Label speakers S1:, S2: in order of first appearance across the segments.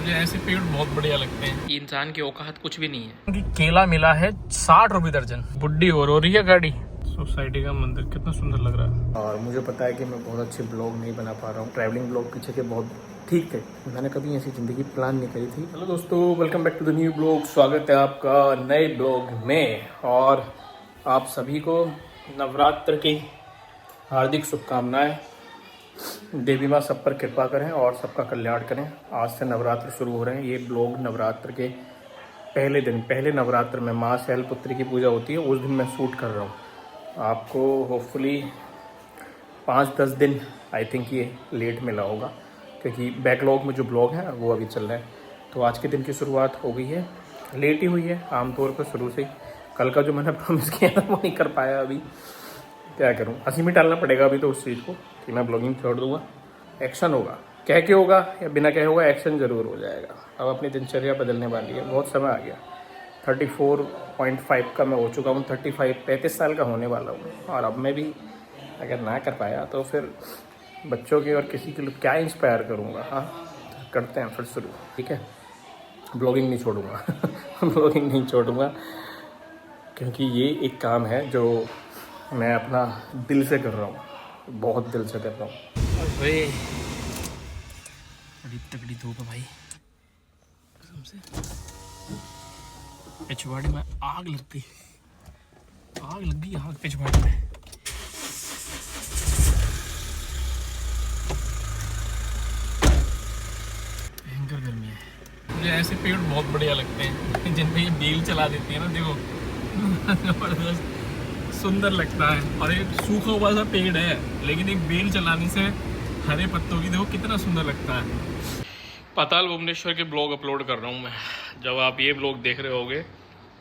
S1: मुझे ऐसे पेड़ बहुत बढ़िया लगते हैं। इंसान की औकात कुछ भी नहीं है। केला मिला है 60 रुपए दर्जन। बुड्ढी हो रही है गाड़ी। सोसाइटी का मंदिर कितना सुंदर लग रहा है।
S2: और मुझे पता है कि मैं बहुत अच्छे ब्लॉग नहीं बना पा रहा हूँ। ट्रैवलिंग ब्लॉग पीछे के बहुत ठीक थे, मैंने कभी ऐसी ज़िंदगी प्लान नहीं करी थी। हेलो दोस्तों, welcome back to the new blog. स्वागत है आपका नए ब्लॉग में। और आप सभी को नवरात्र की हार्दिक शुभकामनाएं। देवी माँ सब पर कृपा करें और सबका कल्याण करें। आज से नवरात्र शुरू हो रहे हैं। ये ब्लॉग नवरात्र के पहले दिन, पहले नवरात्र में माँ शैलपुत्री की पूजा होती है, उस दिन मैं शूट कर रहा हूँ। आपको होपफुली 5-10 दिन आई थिंक ये लेट मिला होगा, क्योंकि बैकलॉग में जो ब्लॉग है वो अभी चल रहा है। तो आज के दिन की शुरुआत हो गई है, लेट ही हुई है आमतौर पर शुरू से ही। कल का जो मैंने प्रॉमिस किया था वो नहीं कर पाया। अभी क्या करूँ, हंसी में टालना पड़ेगा अभी तो उस चीज़ को कि मैं ब्लॉगिंग छोड़ दूँगा। एक्शन होगा, कह के होगा या बिना कहे होगा, एक्शन ज़रूर हो जाएगा। अब अपनी दिनचर्या बदलने वाली है, बहुत समय आ गया। 34.5 का मैं हो चुका हूँ, 35 साल का होने वाला हूँ। और अब मैं भी अगर ना कर पाया तो फिर बच्चों के और किसी के लिए क्या इंस्पायर करूँगा। हाँ, करते हैं फिर शुरू, ठीक है। ब्लॉगिंग नहीं छोड़ूंगा ब्लॉगिंग नहीं छोड़ूंगा, क्योंकि ये एक काम है जो मैं अपना दिल से कर रहा हूँ, बहुत दिल से कर रहा हूँ।
S1: अरे बड़ी तगड़ी धूप है भाई, कसम से। पिछवाड़े में आग लग गई, आग पिछवाड़े में। भयंकर गर्मी है। मुझे ऐसे पेड़ बहुत बढ़िया लगते हैं जिनमें ये बेल चला देती है ना, देखो जबरदस्त सुंदर लगता है। और एक सूखा हुआ सा पेड़ है, लेकिन एक बेल चलाने से हरे पत्तों की देखो कितना सुंदर लगता है। पाताल भुवनेश्वर के ब्लॉग अपलोड कर रहा हूँ मैं। जब आप ये ब्लॉग देख रहे होगे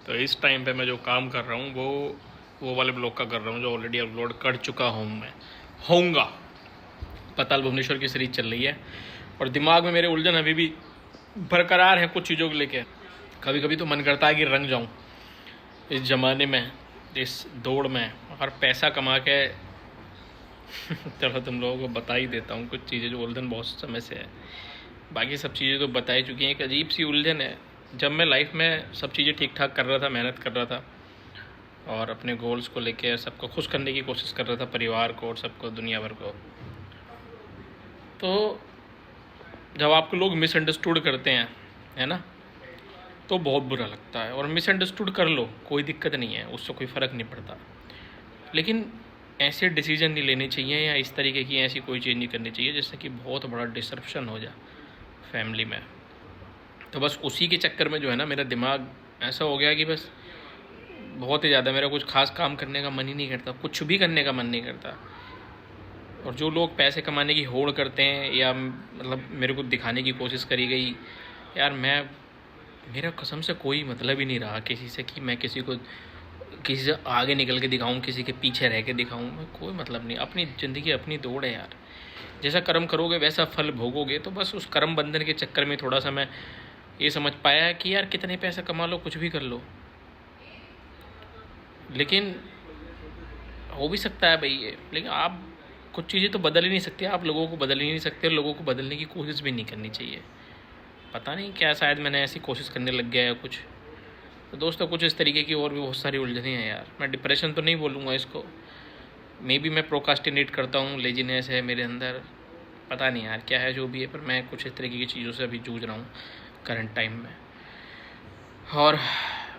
S1: तो इस टाइम पे मैं जो काम कर रहा हूँ वो वाले ब्लॉग का कर रहा हूँ जो ऑलरेडी अपलोड कर चुका हूँ मैं होऊंगा। पाताल भुवनेश्वर की सीरीज चल रही है और दिमाग में मेरे उलझन अभी भी बरकरार है कुछ चीज़ों को लेकर। कभी कभी तो मन करता है कि रंग जाऊँ इस ज़माने में, इस दौड़ में, और पैसा कमा के चलो तुम लोगों को बता ही देता हूँ कुछ चीज़ें जो उलझन बहुत समय से है। बाकी सब चीज़ें तो बताई चुकी हैं। एक अजीब सी उलझन है, जब मैं लाइफ में सब चीज़ें ठीक ठाक कर रहा था, मेहनत कर रहा था और अपने गोल्स को लेकर सबको खुश करने की कोशिश कर रहा था, परिवार को और सबको, दुनिया भर को, तो जब आपको लोग मिसअंडरस्टूड करते हैं, है ना, तो बहुत बुरा लगता है। और मिसअंडरस्टूड कर लो, कोई दिक्कत नहीं है, उससे कोई फ़र्क नहीं पड़ता। लेकिन ऐसे डिसीजन नहीं लेने चाहिए या इस तरीके की ऐसी कोई चीज़ नहीं करनी चाहिए जिससे कि बहुत बड़ा डिसरप्शन हो जाए फैमिली में। तो बस उसी के चक्कर में जो है ना, मेरा दिमाग ऐसा हो गया कि बस बहुत ही ज़्यादा मेरा कुछ खास काम करने का मन ही नहीं करता, कुछ भी करने का मन नहीं करता। और जो लोग पैसे कमाने की होड़ करते हैं या मतलब मेरे को दिखाने की कोशिश करी गई, यार मेरा कसम से कोई मतलब ही नहीं रहा किसी से कि मैं किसी से आगे निकल के दिखाऊं, किसी के पीछे रह के दिखाऊं, कोई मतलब नहीं। अपनी ज़िंदगी अपनी दौड़ है यार, जैसा कर्म करोगे वैसा फल भोगोगे। तो बस उस कर्म बंधन के चक्कर में थोड़ा सा मैं ये समझ पाया है कि यार कितने पैसे कमा लो, कुछ भी कर लो, लेकिन हो भी सकता है भाई ये, लेकिन आप कुछ चीज़ें तो बदल ही नहीं सकते, आप लोगों को बदल ही नहीं सकते, लोगों को बदलने की कोशिश भी नहीं करनी चाहिए। पता नहीं क्या, शायद मैंने ऐसी कोशिश करने लग गया या कुछ। तो दोस्तों, कुछ इस तरीके की और भी बहुत सारी उलझनें हैं यार। मैं डिप्रेशन तो नहीं बोलूँगा इसको, मे बी मैं प्रोकास्टिनेट करता हूँ, लेजीनेस है मेरे अंदर, पता नहीं यार क्या है, जो भी है, पर मैं कुछ इस तरीके की चीज़ों से अभी जूझ रहा हूँ करंट टाइम में। और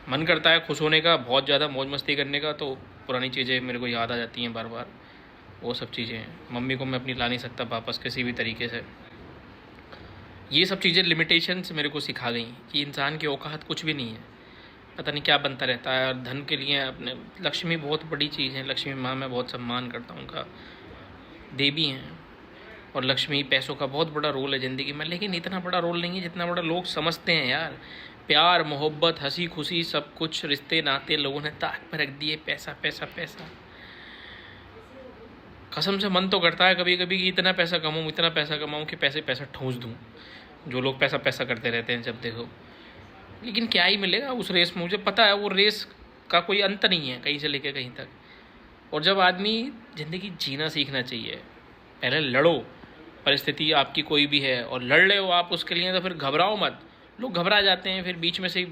S1: मन करता है खुश होने का, बहुत ज़्यादा मौज मस्ती करने का, तो पुरानी चीज़ें मेरे को याद आ जाती हैं बार बार। वो सब चीज़ें हैं, मम्मी को मैं अपनी ला नहीं सकता वापस किसी भी तरीके से। ये सब चीज़ें लिमिटेशंस मेरे को सिखा गई कि इंसान की औकात कुछ भी नहीं है, पता नहीं क्या बनता रहता है। और धन के लिए अपने, लक्ष्मी बहुत बड़ी चीज़ है, लक्ष्मी माँ मैं बहुत सम्मान करता हूँ, उनका देवी हैं। और लक्ष्मी पैसों का बहुत बड़ा रोल है ज़िंदगी में, लेकिन इतना बड़ा रोल नहीं है जितना बड़ा लोग समझते हैं यार। प्यार, मोहब्बत, हंसी खुशी, सब कुछ, रिश्ते नाते लोगों ने ताक पर रख दिए, पैसा पैसा पैसा। कसम से मन तो करता है कभी कभी कि इतना पैसा कमाऊँ कि पैसा ठूंस दूँ, जो लोग पैसा पैसा करते रहते हैं जब देखो। लेकिन क्या ही मिलेगा उस रेस में, मुझे पता है वो रेस का कोई अंत नहीं है कहीं से लेकर कहीं तक। और जब आदमी ज़िंदगी जीना सीखना चाहिए, पहले लड़ो, परिस्थिति आपकी कोई भी है और लड़ रहे हो आप उसके लिए, तो फिर घबराओ मत। लोग घबरा जाते हैं फिर बीच में से ही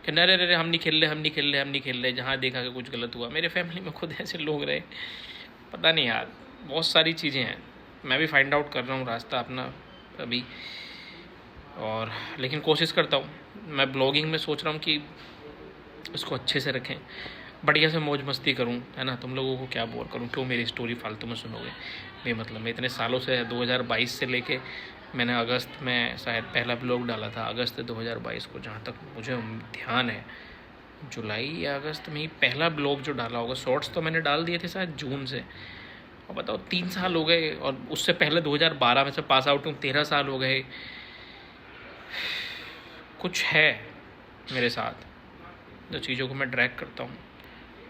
S1: कि अरे अरे हम नहीं खेल रहे, हम नहीं खेल रहे, हम नहीं खेल रहे, जहाँ देखा कि कुछ गलत हुआ। मेरे फैमिली में खुद ऐसे लोग रहे, पता नहीं यार, बहुत सारी चीज़ें हैं। मैं भी फाइंड आउट कर रहा हूँ रास्ता अपना अभी, और लेकिन कोशिश करता हूँ। मैं ब्लॉगिंग में सोच रहा हूँ कि इसको अच्छे से रखें, बढ़िया से मौज मस्ती करूं, है ना। तुम लोगों को क्या बोर करूं, क्यों मेरी स्टोरी फालतू में सुनोगे बेमतलब में। इतने सालों से 2022 से लेके मैंने अगस्त में शायद पहला ब्लॉग डाला था, अगस्त 2022 को, जहाँ तक मुझे ध्यान है जुलाई या अगस्त में ही पहला ब्लॉग जो डाला होगा। शॉर्ट्स तो मैंने डाल दिए थे शायद जून से, और बताओ 3 साल हो गए। और उससे पहले 2012 में से पास आउट हूँ, 13 साल हो गए। कुछ है मेरे साथ जो चीज़ों को मैं ड्रैग करता हूँ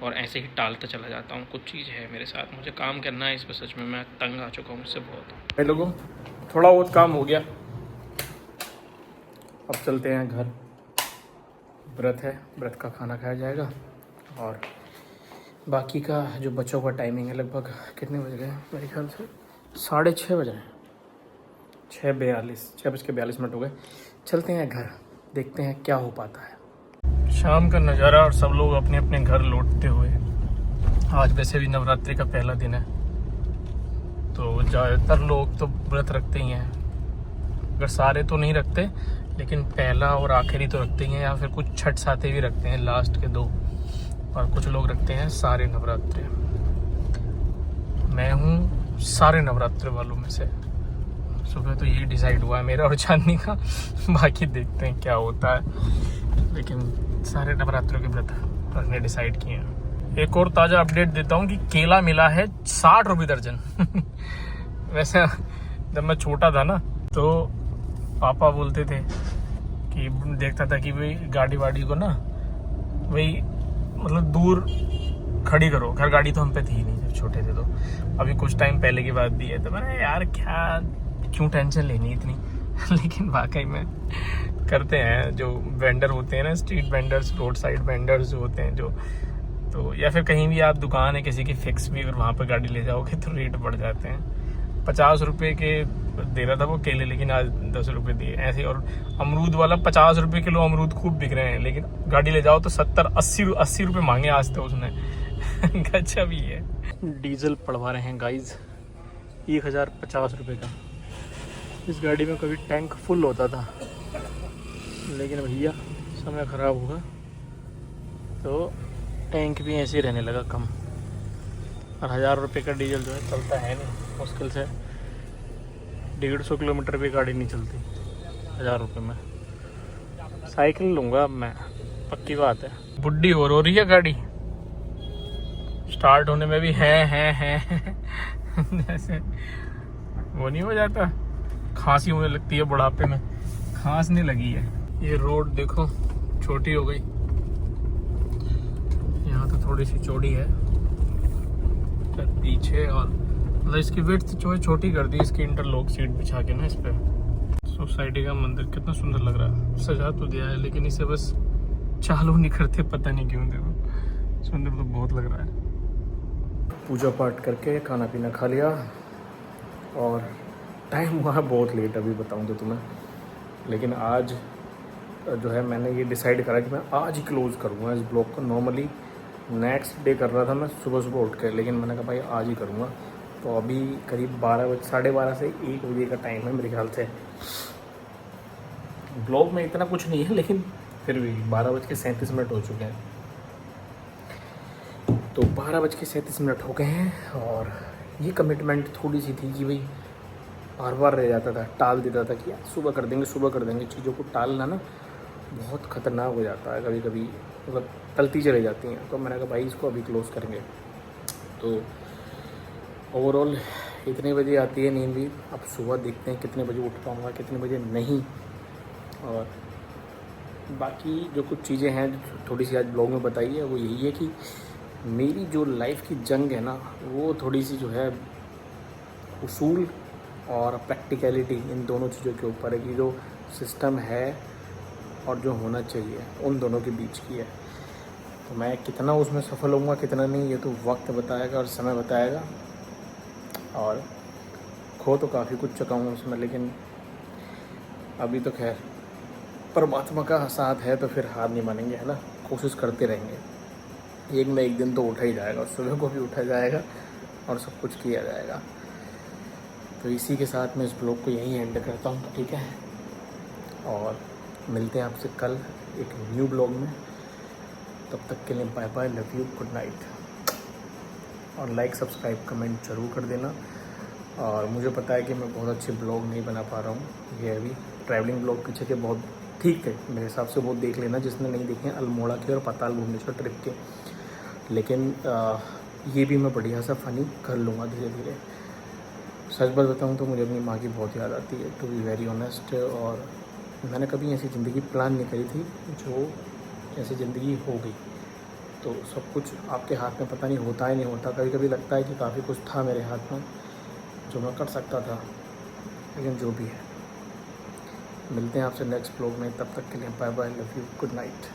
S1: और ऐसे ही टालता चला जाता हूँ। कुछ चीज़ है मेरे साथ, मुझे काम करना है इस पर। सच में मैं तंग आ चुका हूँ इससे बहुत।
S2: भाई लोगों, थोड़ा बहुत काम हो गया, अब चलते हैं घर। व्रत है, व्रत का खाना खाया जाएगा, और बाकी का जो बच्चों का टाइमिंग है, लगभग कितने बज गए मेरे ख्याल से 6:30 बज रहे हैं, 6:42 हो गए। चलते हैं घर, देखते हैं क्या हो पाता है। शाम का नज़ारा और सब लोग अपने अपने घर लौटते हुए। आज वैसे भी नवरात्रि का पहला दिन है, तो ज़्यादातर लोग तो व्रत रखते ही हैं। अगर सारे तो नहीं रखते, लेकिन पहला और आखिरी तो रखते ही हैं, या फिर कुछ छठ साथे भी रखते हैं, लास्ट के 2, और कुछ लोग रखते हैं सारे नवरात्रे। मैं हूँ सारे नवरात्रे वालों में से। सुबह तो यही डिसाइड हुआ है मेरा और चांदनी का, बाकी देखते हैं क्या होता है, लेकिन सारे नवरात्रों के व्रत रखने डिसाइड किए हैं। एक और ताज़ा अपडेट देता हूँ कि केला मिला है 60 रुपये दर्जन। वैसे जब मैं छोटा था ना, तो पापा बोलते थे कि देखता था कि भाई गाड़ी वाड़ी को ना वही मतलब दूर खड़ी करो। घर गाड़ी तो हम पे थी नहीं जब छोटे थे, तो अभी कुछ टाइम पहले की बात भी है। तो मैंने यार क्या क्यों टेंशन लेनी इतनी। लेकिन वाकई में करते हैं। जो वेंडर होते हैं ना, street vendors, road side vendors जो होते हैं, जो तो या फिर कहीं भी आप दुकान है किसी की फिक्स भी, अगर वहाँ पर गाड़ी ले जाओगे तो रेट बढ़ जाते हैं। 50 रुपये के दे रहा था वो केले, लेकिन आज 10 रुपये दिए ऐसे। और अमरूद वाला 50 रुपये किलो अमरूद खूब बिक रहे हैं, लेकिन गाड़ी ले जाओ तो 70-80 रुपये मांगे आज तो उसने। गजब ही है। डीजल पड़वा रहे हैं गाइज, 1050 रुपये का। इस गाड़ी में कभी टैंक फुल होता था, लेकिन भैया समय ख़राब हुआ तो टैंक भी ऐसे ही रहने लगा कम। और 1000 रुपये का डीजल जो है चलता है नहीं, मुश्किल से 150 किलोमीटर भी गाड़ी नहीं चलती 1000 रुपये में। साइकिल लूँगा अब मैं, पक्की बात है। बुढ़ी हो रही है गाड़ी, स्टार्ट होने में भी है जैसे वो नहीं हो जाता, खांसी होने लगती है बुढ़ापे में। खांसने लगी है। ये रोड देखो छोटी हो गई, यहाँ तो थोड़ी सी चौड़ी है पीछे, और मतलब इसकी विड्थ जो है छोटी कर दी इसकी इंटरलॉक सीट बिछा के ना इस पे। सोसाइटी का मंदिर कितना सुंदर लग रहा है, सजा तो दिया है, लेकिन इसे बस चालू नहीं करते, पता नहीं क्यों। देखो सुंदर तो बहुत लग रहा है। पूजा पाठ करके खाना पीना खा लिया, और टाइम हुआ है बहुत लेट अभी बताऊँ तो तुम्हें। लेकिन आज जो है मैंने ये डिसाइड करा कि मैं आज ही क्लोज़ करूँगा इस ब्लॉग को। नॉर्मली नेक्स्ट डे कर रहा था मैं सुबह उठ के, लेकिन मैंने कहा भाई आज ही करूँगा। तो अभी करीब 12 से 1 बजे का टाइम है मेरे ख्याल से। ब्लॉग में इतना कुछ नहीं है, लेकिन फिर भी 12:37 हो चुके हैं। तो 12:37 हो गए हैं, और ये कमिटमेंट थोड़ी सी थी कि भाई बार बार रह जाता था, टाल देता था कि यार सुबह कर देंगे। चीज़ों को टालना ना बहुत ख़तरनाक हो जाता है कभी कभी, मतलब टलती चली जाती हैं। तो मैंने कहा भाई इसको अभी क्लोज़ करेंगे। तो ओवरऑल इतने बजे आती है नींद भी, अब सुबह देखते हैं कितने बजे उठ पाऊँगा, कितने बजे नहीं। और बाकी जो कुछ चीज़ें हैं थोड़ी सी आज ब्लॉग में बताई है, वो यही है कि मेरी जो लाइफ की जंग है ना, वो थोड़ी सी जो है उसूल और प्रैक्टिकलिटी, इन दोनों चीज़ों के ऊपर है कि जो सिस्टम है और जो होना चाहिए उन दोनों के बीच की है। तो मैं कितना उसमें सफल होऊंगा कितना नहीं, ये तो वक्त बताएगा और समय बताएगा। और खो तो काफ़ी कुछ चुका हूँ उसमें, लेकिन अभी तो खैर परमात्मा का साथ है तो फिर हार नहीं मानेंगे, है ना। कोशिश करते रहेंगे, एक न एक दिन तो उठा ही जाएगा, सुबह को भी उठा जाएगा और सब कुछ किया जाएगा। तो इसी के साथ मैं इस ब्लॉग को यहीं एंड करता हूँ, ठीक है। और मिलते हैं आपसे कल एक न्यू ब्लॉग में। तब तक के लिए bye bye, love you, good night. और लाइक सब्सक्राइब कमेंट ज़रूर कर देना। और मुझे पता है कि मैं बहुत अच्छे ब्लॉग नहीं बना पा रहा हूँ, ये अभी ट्रैवलिंग ब्लॉग पीछे के बहुत ठीक थे मेरे हिसाब से, वो देख लेना जिसने नहीं देखे अल्मोड़ा के और पाताल भुवनेश्वर ट्रिप के। लेकिन ये भी मैं बढ़िया सा फ़नी कर लूँगा धीरे धीरे। सच बात बताऊँ तो मुझे अपनी माँ की बहुत याद आती है, टू बी वेरी ऑनेस्ट। और मैंने कभी ऐसी ज़िंदगी प्लान नहीं करी थी जो ऐसी ज़िंदगी हो गई। तो सब कुछ आपके हाथ में पता नहीं होता है नहीं होता। कभी कभी लगता है कि काफ़ी कुछ था मेरे हाथ में जो मैं कर सकता था, लेकिन जो भी है। मिलते हैं आपसे नेक्स्ट ब्लॉग में, तब तक के लिए bye bye, love you, good night.